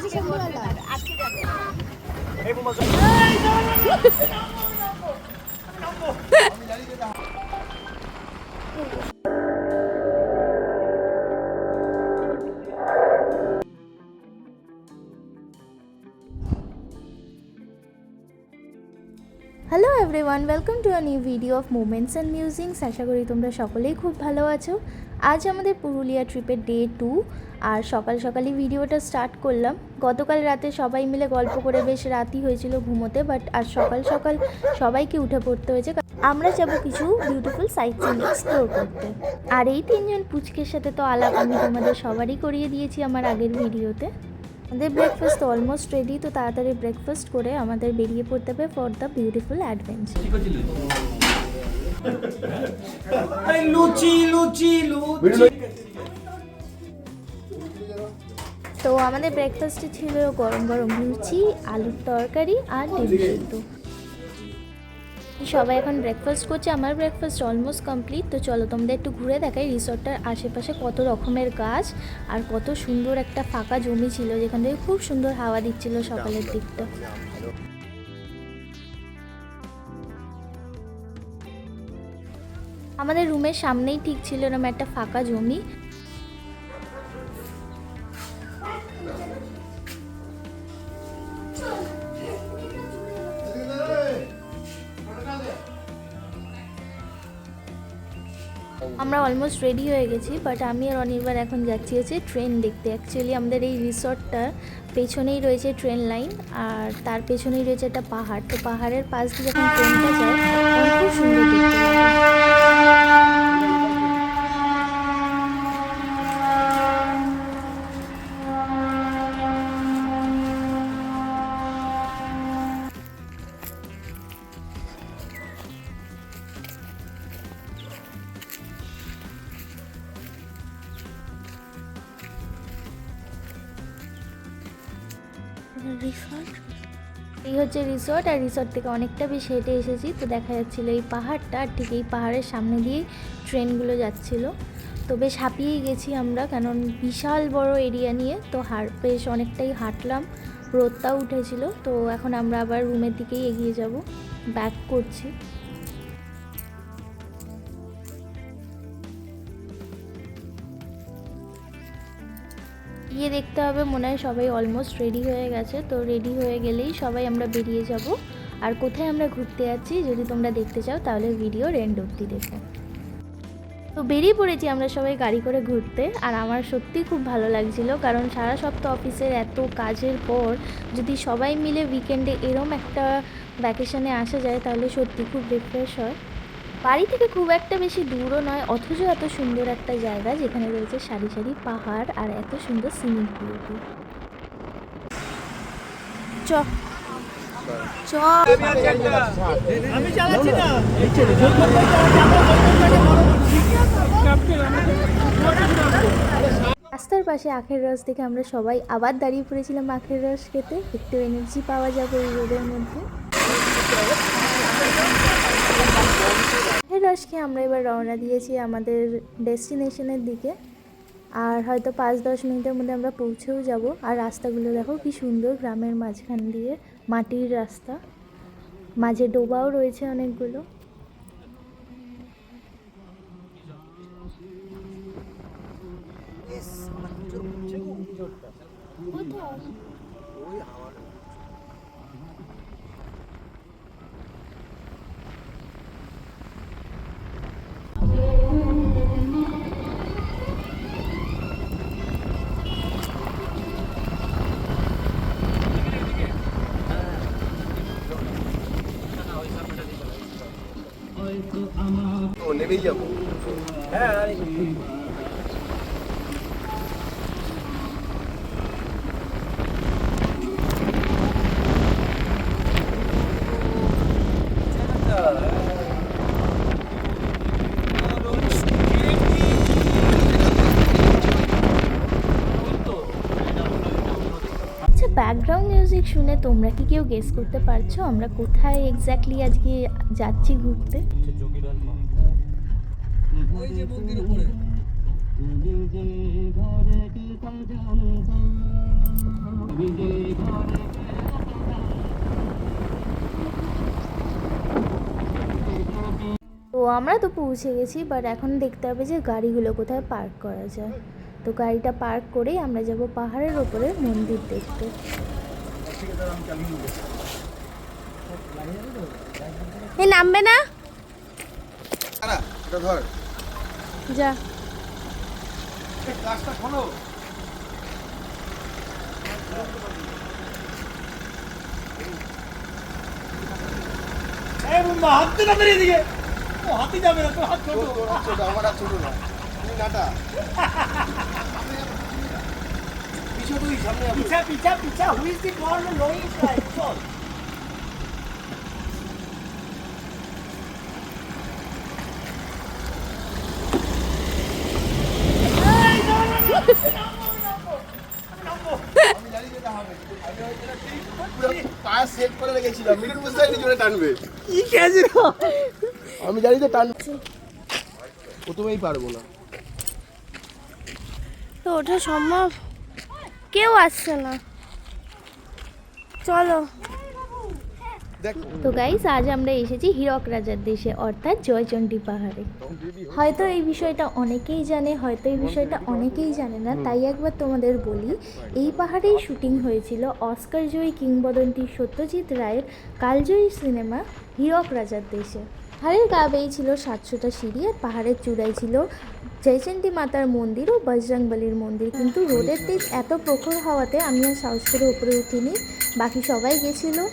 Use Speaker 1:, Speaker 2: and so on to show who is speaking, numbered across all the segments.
Speaker 1: Hello everyone, welcome to a new video of movements and musings. আশা করি তোমরা সকলেই খুব ভালো আছো। আজ আমাদের পুরুলিয়া ট্রিপের ডে 2 আর সকাল সকালই ভিডিওটা স্টার্ট করলাম। গতকাল রাতে সবাই মিলে গল্প করে বেশ রাতই হয়েছিল ঘুমোতে, বাট আজ সকাল সকাল সবাইকে উঠে পড়তে হয়েছে। আমরা যাব কিছু বিউটিফুল সাইট সিন এক্সপ্লোর করতে। আর এই তিনজন পুচকের সাথে তো আলাপ আমি তোমাদের সবারই করিয়ে দিয়েছি আমার আগের ভিডিওতে। আমাদের ব্রেকফাস্ট অলমোস্ট রেডি, তো তাড়াতাড়ি ব্রেকফাস্ট করে আমাদের বেরিয়ে পড়তে হবে ফর দ্য বিউটিফুল অ্যাডভেঞ্চার। তো আমাদের ব্রেকফাস্টে ছিল গরম গরম লুচি, আলুর তরকারি আর ডিম সিদ্ধ। সবাই এখন ব্রেকফাস্ট করছে, আমার ব্রেকফাস্ট অলমোস্ট কমপ্লিট। তো চলো তোমাদের একটু ঘুরে দেখাই রিসর্টটার আশেপাশে কত রকমের গাছ আর কত সুন্দর একটা ফাঁকা জমি ছিল যেখান থেকে খুব সুন্দর হাওয়া দিচ্ছিল সকালের দিকটা। আমাদের রুমের সামনেই ঠিক ছিল এরকম একটা ফাঁকা জমি। আমরা অলমোস্ট রেডি হয়ে গেছি, বাট আমি আর অনির্বাণ এখন যাচ্ছি হচ্ছে ট্রেন দেখতে। অ্যাকচুয়ালি আমাদের এই রিসর্টটার পেছনেই রয়েছে ট্রেন লাইন আর তার পেছনেই রয়েছে একটা পাহাড়। তো পাহাড়ের পাশ দিয়ে যখন ট্রেনটা যায় খুব সুন্দর দেখতে লাগে। রিসর্ট এই হচ্ছে রিসর্ট, আর রিসর্ট থেকে অনেকটা বেশি হেঁটে এসেছি। তো দেখা যাচ্ছিলো এই পাহাড়টা, আর ঠিক এই পাহাড়ের সামনে দিয়েই ট্রেনগুলো যাচ্ছিলো। তো বেশ হাঁপিয়েই গেছি আমরা, কারণ বিশাল বড় এরিয়া নিয়ে তো বেশ অনেকটাই হাঁটলাম, রোদটাও উঠেছিল। তো এখন আমরা আবার রুমের দিকেই এগিয়ে যাব, ব্যাক করছি। গিয়ে দেখতে হবে, মনে হয় সবাই অলমোস্ট রেডি হয়ে গেছে। তো রেডি হয়ে গেলেই সবাই আমরা বেরিয়ে যাব। আর কোথায় আমরা ঘুরতে যাচ্ছি যদি তোমরা দেখতে চাও তাহলে ভিডিওর এন্ড অবধি দেখো। তো বেরিয়ে পড়েছি আমরা সবাই গাড়ি করে ঘুরতে, আর আমার সত্যিই খুব ভালো লাগছিল, কারণ সারা সপ্তাহ অফিসের এত কাজের পর যদি সবাই মিলে উইকেন্ডে এরম একটা ভ্যাকেশনে আসা যায় তাহলে সত্যি খুব রিফ্রেশ হয়। বাড়ি থেকে খুব একটা বেশি দূরও নয়, অথচ এত সুন্দর একটা জায়গা যেখানে রয়েছে সারি সারি পাহাড় আর এত সুন্দর সিনিক বিউটি। চ চ আমি চালাচ্ছি না। রাস্তার পাশে আখের রস দেখে আমরা সবাই আবার দাঁড়িয়ে পড়েছিলাম আখের রস খেতে, একটু এনার্জি পাওয়া যাবে এই রোদের মধ্যে। আখের রস খেয়ে আমরা এবার রওনা দিয়েছি আমাদের ডেস্টিনেশনের দিকে, আর হয়তো 5-10 মিনিটের মধ্যে আমরা পৌঁছেও যাব। আর রাস্তাগুলো দেখো কি সুন্দর, গ্রামের মাঝখান দিয়ে মাটির রাস্তা, মাঝে ডোবাও রয়েছে অনেকগুলো।
Speaker 2: নেমেই যাবো। হ্যাঁ
Speaker 1: ব্যাকগ্রাউন্ড মিউজিক শুনে তোমরা কি কেউ গেস করতে পারছো আমরা কোথায় এক্স্যাক্টলি আজকে যাচ্ছি ঘুরতে? তো আমরা তো পৌঁছে গেছি, বাট এখন দেখতে হবে যে গাড়িগুলো কোথায় পার্ক করা যায়। তো গাড়িটা পার্ক করেই আমরা যাব পাহাড়ের ওপরে মন্দির দেখতে। এই নামবে না,
Speaker 2: ধর
Speaker 1: যা।
Speaker 2: গাছটা খোলো। হাঁটতে না বেরিয়ে দিকে হাতি যাবে না, তোর হাত ছোট। আমার হাত ছোট না, তুমি নাটা পিছু, তুই সামনে পিছা পিছা পিছা। হুই ইজ দি বল লোইং সাইড চল। আমি জানি তো টান প্রথমেই পারবো না।
Speaker 3: তো ওটা সম্ভব, কেউ আসছে না, চলো।
Speaker 1: তো গাইস, আজ আমরা এসেছি হীরক রাজার দেশে, অর্থাৎ জয়চণ্ডী পাহাড়ে। হয়তো এই বিষয়টা অনেকেই জানে, হয়তো এই বিষয়টা অনেকেই জানে না, তাই একবার তোমাদের বলি। এই পাহাড়েই শুটিং হয়েছিল অস্কার জয়ী কিংবদন্তি সত্যজিৎ রায়ের কালজয়ী সিনেমা হীরক রাজার দেশে। পাহাড়ের গা বেয়ে ছিল 700টা সিঁড়ি, আর পাহাড়ের চূড়ায় ছিল জয়চণ্ডী মাতার মন্দির ও বজরংবলীর মন্দির। কিন্তু রোদের তেজ এত প্রখর হওয়াতে আমি আর সাহস করে উপরে উঠিনি, বাকি সবাই গেছিলো।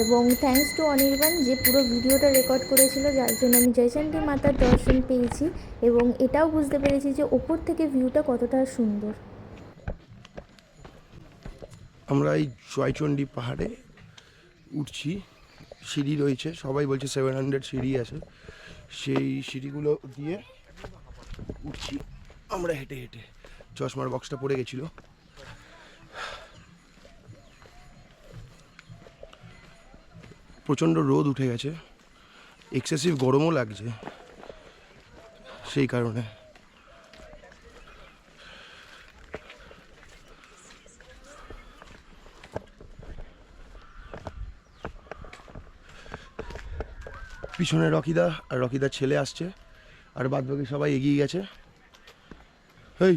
Speaker 1: এবং থ্যাঙ্কস টু অনির্বাণ, যে পুরো ভিডিওটা রেকর্ড করেছিল, যার জন্য আমি জয়চণ্ডী মাতার দর্শন পেয়েছি এবং এটাও বুঝতে পেরেছি যে ওপর থেকে ভিউটা কতটা সুন্দর।
Speaker 4: আমরা এই জয়চণ্ডী পাহাড়ে উঠছি, সিঁড়ি রয়েছে, সবাই বলছে 700 সিঁড়ি আছে, সেই সিঁড়িগুলো দিয়ে উঠছি আমরা হেঁটে হেঁটে। চশমার বক্সটা পড়ে গেছিলো। প্রচণ্ড রোদ উঠে গেছে, এক্সেসিভ গরমও লাগছে, সেই কারণে। পিছনে রকিদা আর রকিদার ছেলে আসছে, আর বাদবাকি সবাই এগিয়ে গেছে। হেই,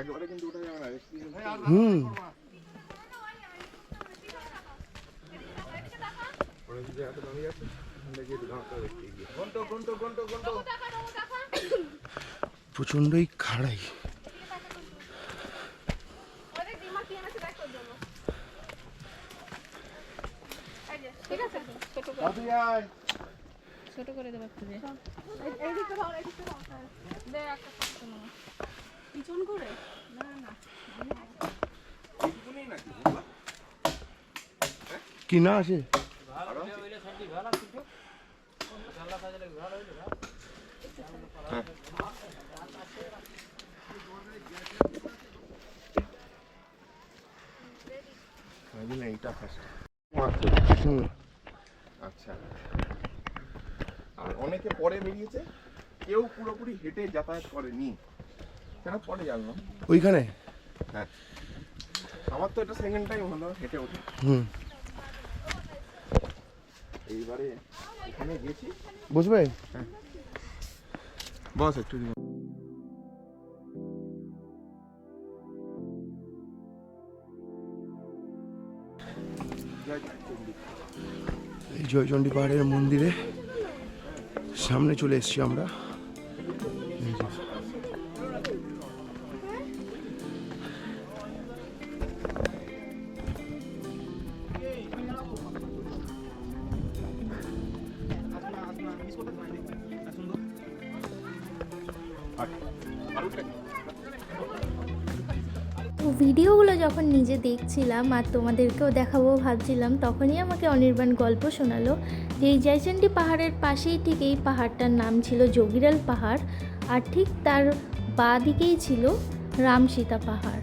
Speaker 2: একবারে কিন্তু ওটা যাবে না।
Speaker 4: প্রচণ্ডই খাড়াই।
Speaker 3: ছোট করে দেবো পিছন করে, না না
Speaker 4: কি না আছে?
Speaker 2: এইটা ফার্স্ট। আচ্ছা, আর অনেকে পরে বেরিয়েছে, কেউ পুরোপুরি হেঁটে যাতায়াত করেনি, কেন পরে জানলাম।
Speaker 4: ওইখানে
Speaker 2: হ্যাঁ, আমার তো এটা সেকেন্ড টাইম হলো হেঁটে ওঠে। এইবারে এখানে গেছি।
Speaker 4: বসবে?
Speaker 2: হ্যাঁ, বস একটু।
Speaker 4: এই জয়চণ্ডী পাহাড়ের মন্দিরে সামনে চলে এসেছি আমরা।
Speaker 1: তো ভিডিওগুলো যখন নিজে দেখছিলাম আর তোমাদেরকেও দেখাবো ভাবছিলাম, তখনই আমাকে অনির্বাণ গল্প শোনালো এই জয়চণ্ডী পাহাড়ের পাশেই ঠিক এই পাহাড়টার নাম ছিল যোগিরাল পাহাড়, আর ঠিক তার বাঁ দিকেই ছিল রামসীতা পাহাড়।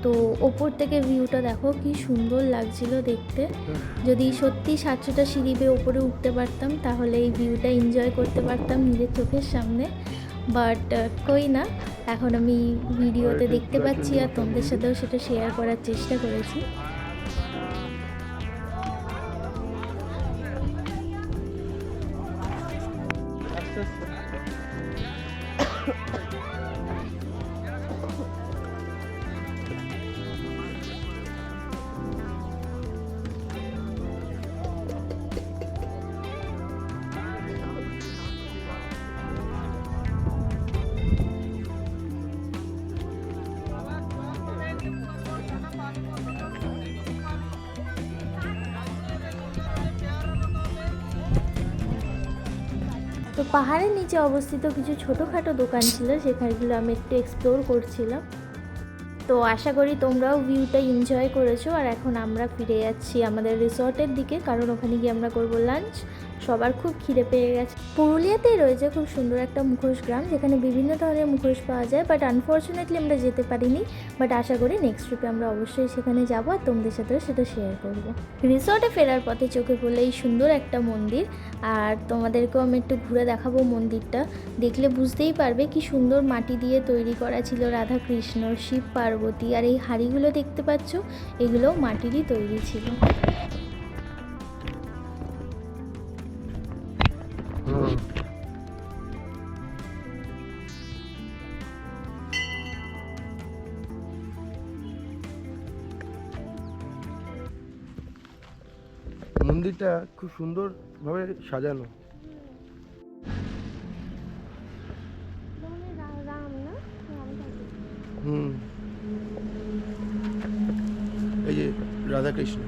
Speaker 1: তো ওপর থেকে ভিউটা দেখো কি সুন্দর লাগছিল দেখতে। যদি সত্যি 700টা সিঁড়ি বেয়ে ওপরে উঠতে পারতাম তাহলে এই ভিউটা এনজয় করতে পারতাম নিজের চোখের সামনে, বাট কই না, এখন আমি ভিডিওতে দেখতে পাচ্ছি আর তোমাদের সাথেও সেটা শেয়ার করার চেষ্টা করেছি। তো পাহাড়ের নিচে অবস্থিত কিছু ছোটোখাটো দোকান ছিল, সেখানগুলো আমি একটু এক্সপ্লোর করছিলাম। তো আশা করি তোমরাও ভিউটা এনজয় করেছো। আর এখন আমরা ফিরে যাচ্ছি আমাদের রিসর্টের দিকে, কারণ ওখানে গিয়ে আমরা করবো লাঞ্চ। সবার খুব খিদে পেয়ে গেছে। পুরুলিয়াতেই রয়েছে খুব সুন্দর একটা মুখোশ গ্রাম, যেখানে বিভিন্ন ধরনের মুখোশ পাওয়া যায়, বাট আনফর্চুনেটলি আমরা যেতে পারিনি। বাট আশা করি নেক্সট ট্রিপে আমরা অবশ্যই সেখানে যাবো আর তোমাদের সাথেও সেটা শেয়ার করব। রিসর্টে ফেরার পথে চোখে পড়লো এই সুন্দর একটা মন্দির, আর তোমাদেরকেও আমি একটু ঘুরে দেখাবো মন্দিরটা। দেখলে বুঝতেই পারবে কি সুন্দর মাটি দিয়ে তৈরি করা ছিল রাধা কৃষ্ণ, শিব পার্বতী। আর এই হাঁড়িগুলো দেখতে পাচ্ছ, এগুলোও মাটিরই তৈরি ছিল।
Speaker 4: মন্দিরটা খুব সুন্দরভাবে সাজানো। হুম, এই যে রাধাকৃষ্ণ,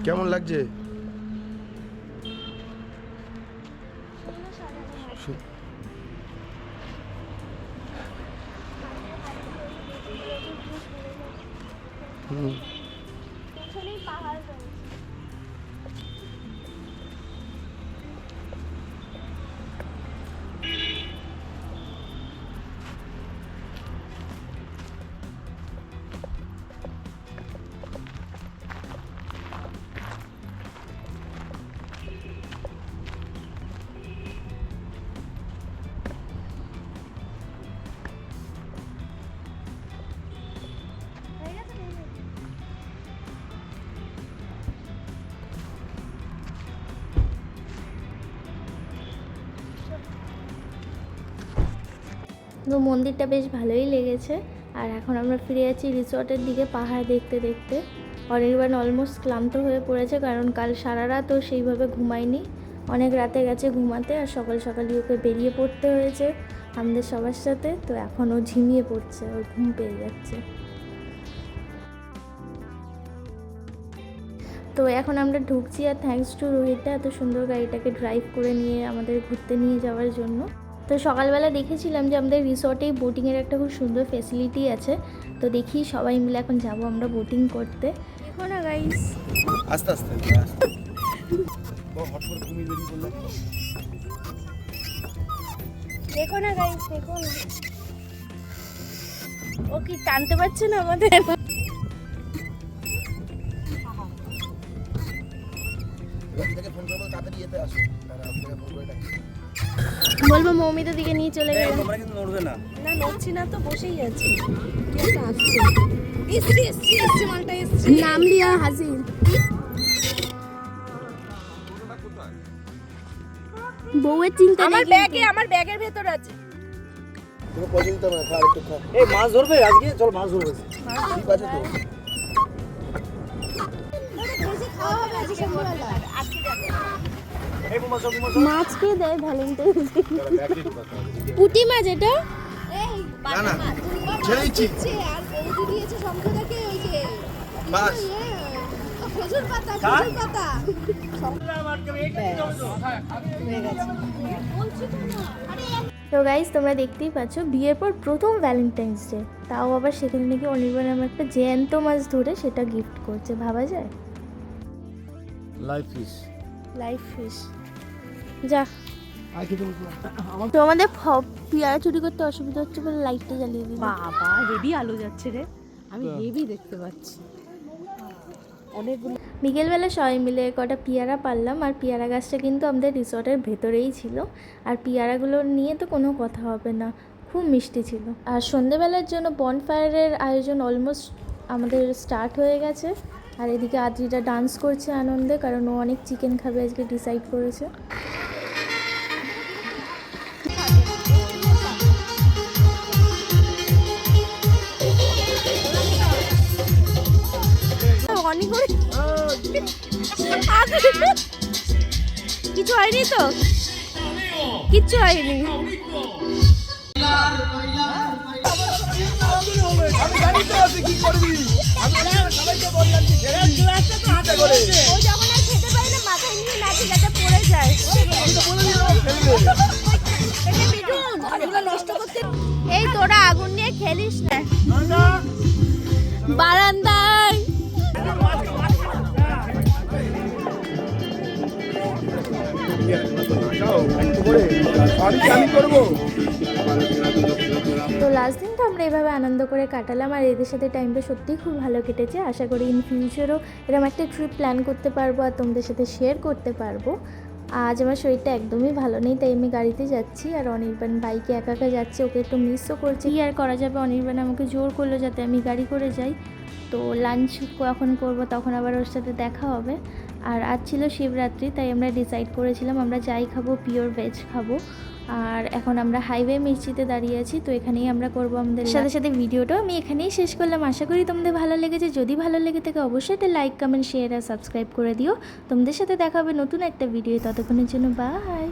Speaker 4: কেমন লাগছে? হুম,
Speaker 1: তো মন্দিরটা বেশ ভালোই লেগেছে। আর এখন আমরা ফিরে যাচ্ছি রিসর্টের দিকে পাহাড় দেখতে দেখতে। অনির্বাণ অলমোস্ট ক্লান্ত হয়ে পড়েছে, কারণ কাল সারা রাতও সেইভাবে ঘুমায়নি, অনেক রাতে গেছে ঘুমাতে। আর সকাল সকালই ওকে বেরিয়ে পড়তে হয়েছে আমাদের সবার সাথে। তো এখন ও ঝিমিয়ে পড়ছে, ওর ঘুম পেয়ে যাচ্ছে। তো এখন আমরা ঢুকছি, আর থ্যাঙ্কস টু রোহিতটা এত সুন্দর গাড়িটাকে ড্রাইভ করে নিয়ে আমাদের ঘুরতে নিয়ে যাওয়ার জন্য। তো সকালবেলা দেখেছিলাম যে আমাদের রিসর্টেই বোটিংয়ের একটা খুব সুন্দর ফেসিলিটি আছে। তো দেখি সবাই মিলে এখন যাব আমরা বোটিং করতে।
Speaker 3: দেখো না গাইস,
Speaker 4: আস্তে আস্তে হট করে তুমি বেরিয়ে পড়লে।
Speaker 3: দেখো না গাইস, দেখো না। ও কি টানতে পারছে না আমাদের?
Speaker 4: ফোন করবো, তাড়াতাড়ি যেতে আসো।
Speaker 1: বলবো মৌমিতার দিকে নিয়ে চলে গেলাম।
Speaker 4: তোমরা কিন্তু নড়বে না।
Speaker 3: না নড়ছি না তো, বসেই আছি। একটা আসছে, এসছে মালটা এসছে। নাম লিয়া হাজির। বউয়ের চিন্তা নেই। আমার ব্যাগের ভেতর আছে।
Speaker 4: তুমি পয়সা দিতে হবে না, খা একটু খা।
Speaker 5: এই মাছ ধরবে আজকে? চল মাছ ধরবে।
Speaker 4: ঠিক আছে তো।
Speaker 3: মাছ কে দেয় ভ্যালেন্টাইন? পুঁটি মাছ এটা?
Speaker 4: না না, ছেড়ে দিচ্ছি।
Speaker 3: আর বৌদি দিয়েছে সম্প্রদায়কে ওই যে
Speaker 4: বাস।
Speaker 3: খেজুর পাতা।
Speaker 1: তো গাইজ তোমরা দেখতেই পাচ্ছ বিয়ের পর প্রথম ভ্যালেন্টাইন্স ডে, তাও আবার সেখানে নাকি অনির্বাণ আমার একটা জ্যান্ত মাছ ধরে সেটা গিফট করছে। ভাবা যায়?
Speaker 5: Life fish.
Speaker 1: লাইভ ফিশ যা।
Speaker 5: আর কিছু
Speaker 1: তো আমাদের পেয়ারা চুরি করতে অসুবিধা হচ্ছে বলে লাইটটা জ্বালিয়ে দিই।
Speaker 3: বাবা হেভি আলো যাচ্ছে রে, আমি হেভি দেখতে পাচ্ছি অনেকগুলো।
Speaker 1: বিকেলবেলা সবাই মিলে কটা পেয়ারা পারলাম, আর পেয়ারা গাছটা কিন্তু আমাদের রিসর্টের ভেতরেই ছিল। আর পেয়ারাগুলো নিয়ে তো কোনো কথা হবে না, খুব মিষ্টি ছিল। আর সন্ধেবেলার জন্য বনফায়ারের আয়োজন অলমোস্ট আমাদের স্টার্ট হয়ে গেছে। আর এদিকে আদ্রিটা ডান্স করছে আনন্দে, কারণ ও অনেক চিকেন খাবে আজকে ডিসাইড করেছে।
Speaker 3: অনেক করে কিছু হয়নি তো, কিচ্ছু হয়নি। ও যখন আর খেতে পারে না মাথায় নিয়ে নাচে যাতে পড়ে যায়। নষ্ট করতে এই তোরা আগুন নিয়ে খেলিস না বারান্দায়।
Speaker 1: তো লাস্ট দিন তো আমরা এভাবে আনন্দ করে কাটালাম, আর এদের সাথে টাইমটা সত্যিই খুব ভালো কেটেছে। আশা করি ইন ফিউচারও এরকম একটা ট্রিপ প্ল্যান করতে পারবো আর তোমাদের সাথে শেয়ার করতে পারবো। আজ আমার শরীরটা একদমই ভালো নেই, তাই আমি গাড়িতে যাচ্ছি, আর অনির্বাণ বাইকে একা একা যাচ্ছে, ওকে একটু মিসও করছে। কি আর করা যাবে, অনির্বাণ আমাকে জোর করলো যাতে আমি গাড়ি করে যাই। তো লাঞ্চ কখন করব তখন আবার ওর সাথে দেখা হবে। আর আজ ছিল শিবরাত্রি, তাই আমরা ডিসাইড করেছিলাম আমরা যাই খাবো পিওর ভেজ খাবো। আর এখন আমরা হাইওয়ে মির্চিতে দাঁড়িয়ে আছি, তো এখানেই আমরা করবো আমাদের সাথে সাথে ভিডিওটাও আমি এখানেই শেষ করলাম। আশা করি তোমাদের ভালো লেগেছে। যদি ভালো লেগে থাকে অবশ্যই একটা লাইক কমেন্ট শেয়ার আর সাবস্ক্রাইব করে দিও। তোমাদের সাথে দেখা হবে নতুন একটা ভিডিও, ততক্ষণের জন্য বাই।